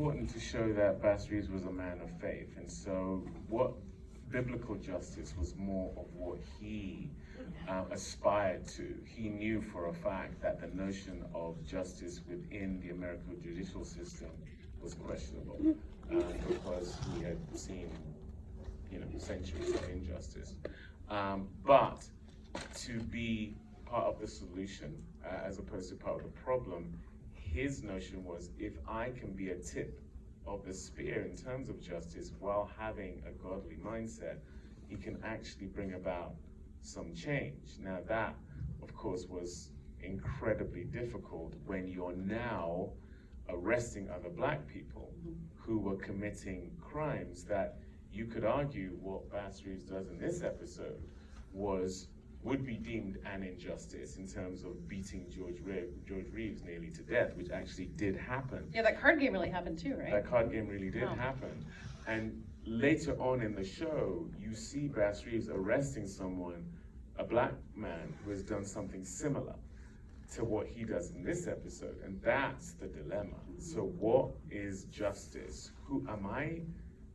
important to show that Bass Reeves was a man of faith, and so what biblical justice was more of what he aspired to. He knew for a fact that the notion of justice within the American judicial system was questionable because he had seen, centuries of injustice. But to be part of the solution as opposed to part of the problem, his notion was, if I can be a tip of the spear in terms of justice while having a godly mindset, he can actually bring about some change. Now that, of course, was incredibly difficult when you're now arresting other black people who were committing crimes that you could argue what Bass Reeves does in this episode would be deemed an injustice in terms of beating George Reeves nearly to death, which actually did happen. Yeah, that card game really happened too, right? That card game really did happen. And later on in the show, you see Bass Reeves arresting someone, a black man who has done something similar to what he does in this episode. And that's the dilemma. So what is justice? Who am I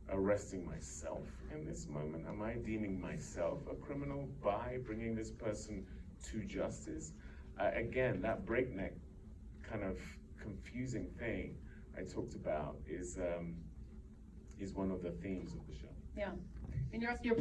arresting myself in this moment? Am I deeming myself a criminal by bringing this person to justice? Again, that breakneck kind of confusing thing I talked about is one of the themes of the show. Yeah, and you're